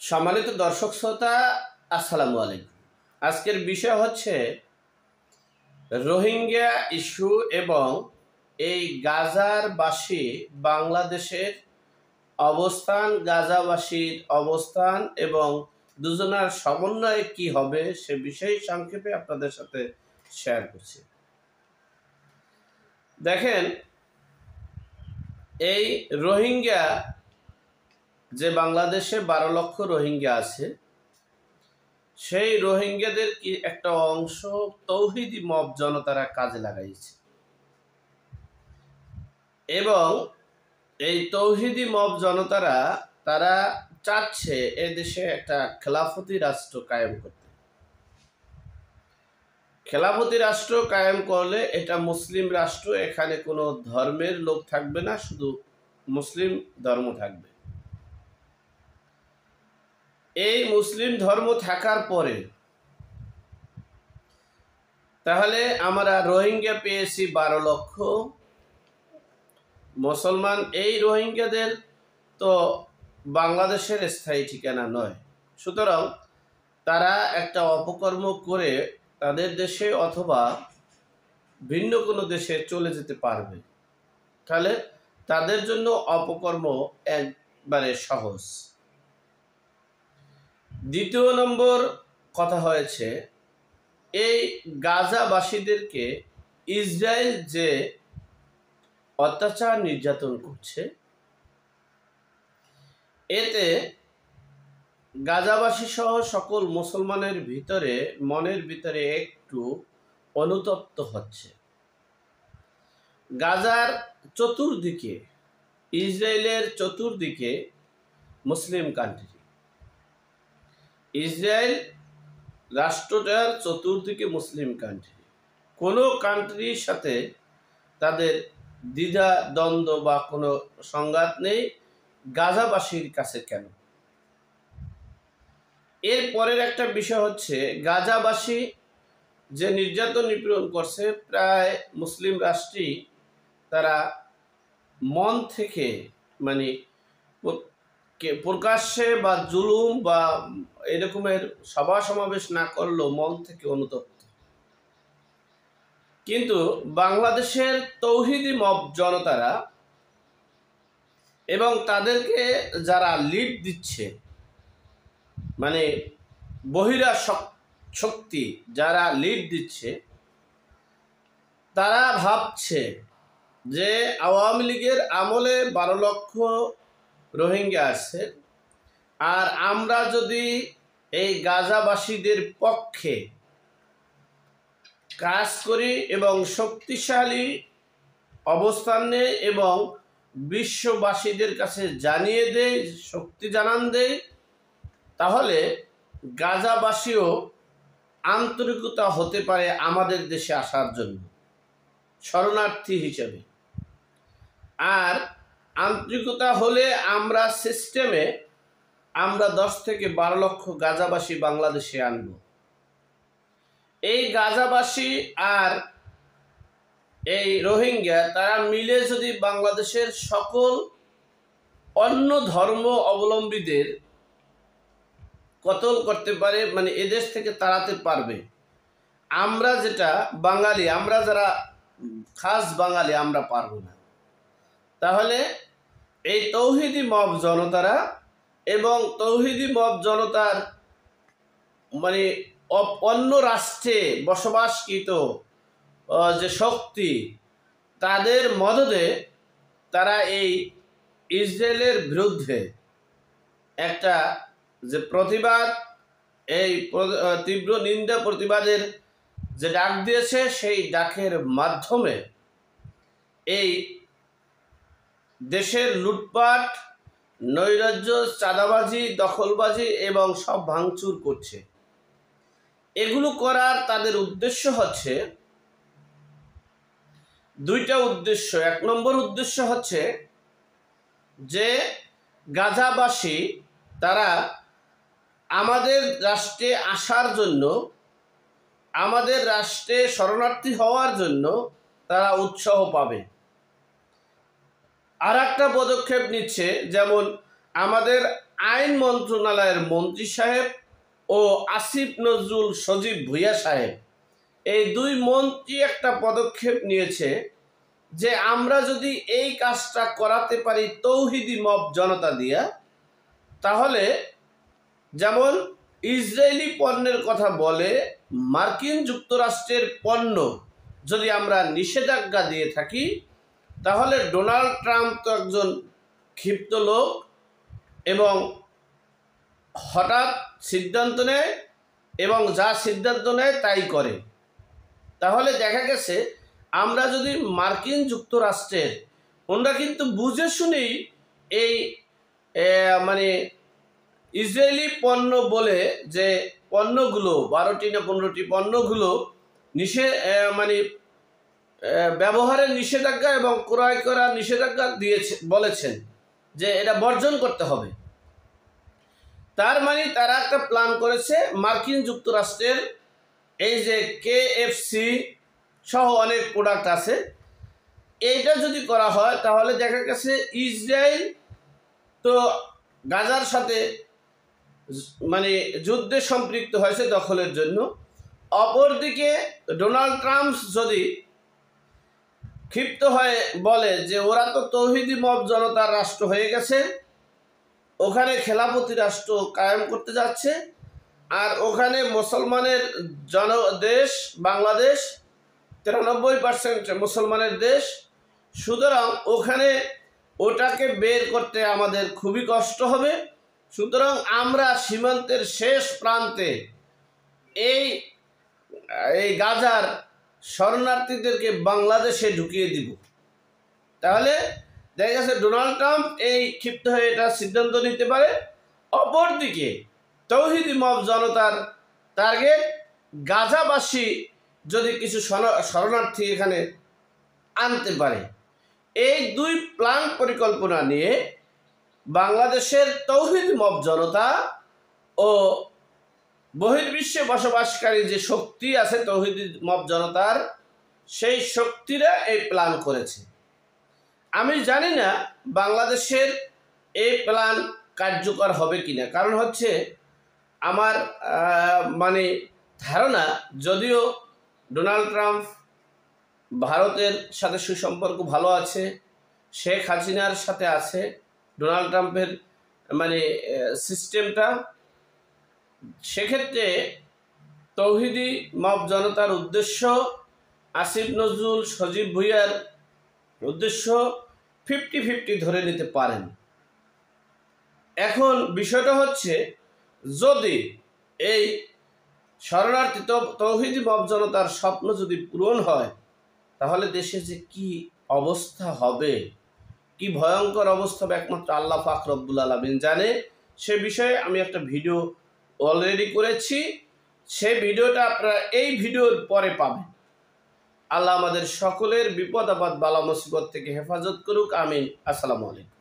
সম্মানিত দর্শক শ্রোতা, আসসালামু আলাইকুম। আজকের বিষয় হচ্ছে রোহিঙ্গা ইস্যু এবং এই গাজারবাসী বাংলাদেশের অবস্থান, গাজাবাসীর অবস্থান এবং দুজনার সমন্বয়ে কি হবে সে বিষয়ে সংক্ষেপে আপনাদের সাথে শেয়ার করছি। দেখেন, এই রোহিঙ্গা যে বাংলাদেশে 12 লক্ষ রোহিঙ্গা আছে, সেই রোহিঙ্গাদের কি একটা অংশ তৌহিদি মব জনতারা কাজে লাগাইছে এবং এই তৌহিদি মব জনতারা তারা চাচ্ছে এদেশে একটা খেলাফতি রাষ্ট্র কায়েম করতে। খেলাফতি রাষ্ট্র কায়েম করলে এটা মুসলিম রাষ্ট্র, এখানে কোনো ধর্মের লোক থাকবে না, শুধু মুসলিম ধর্ম থাকবে। এই মুসলিম ধর্ম থাকার পরে তাহলে আমরা রোহিঙ্গা পেয়েছি 12 লক্ষ মুসলমান। এই রোহিঙ্গাদের তো বাংলাদেশের স্থায়ী ঠিকানা নয়, সুতরাং তারা একটা অপকর্ম করে তাদের দেশে অথবা ভিন্ন কোনো দেশে চলে যেতে পারবে। তাহলে তাদের জন্য অপকর্ম একবারে সহজ। দ্বিতীয় নম্বর কথা হয়েছে, এই গাজাবাসীদেরকে ইসরায়েল যে অত্যাচার নির্যাতন করছে, এতে গাজাবাসী সহ সকল মুসলমানের ভিতরে মনের ভিতরে একটু অনুতপ্ত হচ্ছে। গাজার চতুর্দিকে, ইসরায়েলের চতুর্দিকে মুসলিম কান্ট্রি, ইসরায়েল রাষ্ট্রটার চতুর্দিকে মুসলিম কান্ট্রি, কোনো কান্ট্রির সাথে তাদের দ্বিধা দ্বন্দ্ব বা কোনো সংঘাত নেই। গাজাবাসীর কাছে কেন? এর পরের একটা বিষয় হচ্ছে, গাজাবাসী যে নির্যাতন নিপীড়ন করছে, প্রায় মুসলিম রাষ্ট্রই তারা মন থেকে, মানে প্রকাশ্যে বা জুলুম বা এরকমের সভা সমাবেশ না করলেও মন থেকে অনুতপ্ত। কিন্তু বাংলাদেশের তৌহিদি মব জনতারা এবং তাদেরকে যারা লিড দিচ্ছে, মানে বহিরা শক্তি যারা লিড দিচ্ছে, তারা ভাবছে যে আওয়ামী লীগের আমলে 12 লক্ষ রোহিঙ্গা আছে, আর আমরা যদি এই গাজাবাসীদের পক্ষে কাজ করি এবং শক্তিশালী অবস্থান নেই এবং বিশ্ববাসীদের কাছে জানিয়ে দেয়, শক্তি জানান দেয়, তাহলে গাজাবাসীও আন্তরিকতা হতে পারে আমাদের দেশে আসার জন্য শরণার্থী হিসেবে। আর আন্তরিকতা হলে আমরা সিস্টেমে আমরা 10 থেকে 12 লক্ষ গাজাবাসী বাংলাদেশে আনব। এই গাজাবাসী আর এই রোহিঙ্গা তারা মিলে যদি বাংলাদেশের সকল অন্য ধর্ম অবলম্বীদের কতল করতে পারে, মানে এদেশ থেকে তাড়াতে পারবে। আমরা যেটা বাঙালি, আমরা যারা খাস বাঙালি, আমরা পারব না। তাহলে এই তৌহিদি মব জনতারা এবং তৌহিদি মব জনতার মানে অন্য রাষ্ট্রে বসবাসকৃত যে শক্তি, তাদের মদদে তারা এই ইসরায়েলের বিরুদ্ধে একটা যে প্রতিবাদ, এই তীব্র নিন্দা প্রতিবাদের যে ডাক দিয়েছে, সেই ডাকের মাধ্যমে এই দেশের লুটপাট, নৈরাজ্য, চাঁদাবাজি, দখলবাজি এবং সব ভাঙচুর করছে। এগুলো করার তাদের উদ্দেশ্য হচ্ছে দুইটা উদ্দেশ্য। 1 নম্বর উদ্দেশ্য হচ্ছে যে গাজাবাসী তারা আমাদের রাষ্ট্রে আসার জন্য, আমাদের রাষ্ট্রে শরণার্থী হওয়ার জন্য তারা উৎসাহ পাবে। আর একটা পদক্ষেপ নিচ্ছে, যেমন আমাদের আইন মন্ত্রণালয়ের মন্ত্রী সাহেব ও আসিফ নজরুল সজীব ভুঁইয়া সাহেব, এই দুই মন্ত্রী একটা পদক্ষেপ নিয়েছে যে আমরা যদি এই কাজটা করাতে পারি তৌহিদি মব জনতা দিয়া, তাহলে যেমন ইসরায়েলি পণ্যের কথা বলে মার্কিন যুক্তরাষ্ট্রের পণ্য যদি আমরা নিষেধাজ্ঞা দিয়ে থাকি, তাহলে ডোনাল্ড ট্রাম্প তো একজন ক্ষিপ্ত লোক এবং হঠাৎ সিদ্ধান্ত নেয় এবং যা সিদ্ধান্ত নেয় তাই করে। তাহলে দেখা গেছে আমরা যদি মার্কিন যুক্তরাষ্ট্রের, ওনারা কিন্তু বুঝে শুনেই এই মানে ইসরায়েলি পণ্য বলে যে পণ্যগুলো 12টি না 15টি পণ্যগুলো মানে ব্যবহারের নিষেধাজ্ঞা এবং ক্রয় করার নিষেধাজ্ঞা দিয়েছে, বলেছেন যে এটা বর্জন করতে হবে। তার মানে তারা একটা প্ল্যান করেছে মার্কিন যুক্তরাষ্ট্রের এই যে KFC সহ অনেক প্রোডাক্ট আছে, এইটা যদি করা হয় তাহলে দেখা গেছে ইসরায়েল তো গাজার সাথে মানে যুদ্ধে সম্পৃক্ত হয়েছে দখলের জন্য। অপরদিকে ডোনাল্ড ট্রাম্প যদি ক্ষিপ্ত হয়ে বলে যে ওরা তো তৌহিদি মব জনতার রাষ্ট্র হয়ে গেছে, ওখানে খেলাফতি রাষ্ট্র কায়েম করতে যাচ্ছে, আর ওখানে মুসলমানের দেশ বাংলাদেশ 93% মুসলমানের দেশ, সুতরাং ওখানে ওটাকে বের করতে আমাদের খুবই কষ্ট হবে। সুতরাং আমরা সীমান্তের শেষ প্রান্তে এই গাজার শরণার্থীদেরকে বাংলাদেশে ঢুকিয়ে দিব। তাহলে দেখা গেছে ডোনাল্ড ট্রাম্প এই ক্ষিপ্ত হয়ে এটা সিদ্ধান্ত নিতে পারে। অপরদিকে তৌহিদি মব জনতার টার্গেট গাজাবাসী যদি কিছু শরণার্থী এখানে আনতে পারে। এই দুই প্ল্যান পরিকল্পনা নিয়ে বাংলাদেশের তৌহিদি মব জনতা ও বহির্বিশ্বে বসবাসকারী যে শক্তি আছে তৌহিদি মব জনতার, সেই শক্তিরা এই প্ল্যান করেছে। আমি জানি না বাংলাদেশের এই প্ল্যান কার্যকর হবে কিনা, কারণ হচ্ছে আমার মানে ধারণা, যদিও ডোনাল্ড ট্রাম্প ভারতের সাথে সুসম্পর্ক ভালো আছে, শেখ হাসিনার সাথে আছে ডোনাল্ড ট্রাম্পের মানে সিস্টেমটা, সেক্ষেত্রে তৌহিদি মব জনতার উদ্দেশ্য, আসিফ নজরুল সজীব ভুঁইয়ার উদ্দেশ্য 50-50 ধরে নিতে পারেন। এখন বিষয়টা হচ্ছে, যদি এই শরণার্থী তৌহিদি মব জনতার স্বপ্ন যদি পূরণ হয়, তাহলে দেশে যে কি অবস্থা হবে, কি ভয়ঙ্কর অবস্থা হবে, একমাত্র আল্লাহ পাক রব্বুল আলামিন জানে। সে বিষয়ে আমি একটা ভিডিও অলরেডি করেছি, সেই ভিডিওটা আপনারা এই ভিডিওর পরে পাবেন। আল্লাহ আমাদের সকলের বিপদ আপদ বালা মুসিবত থেকে হেফাজত করুক, আমিন। আসসালামু আলাইকুম।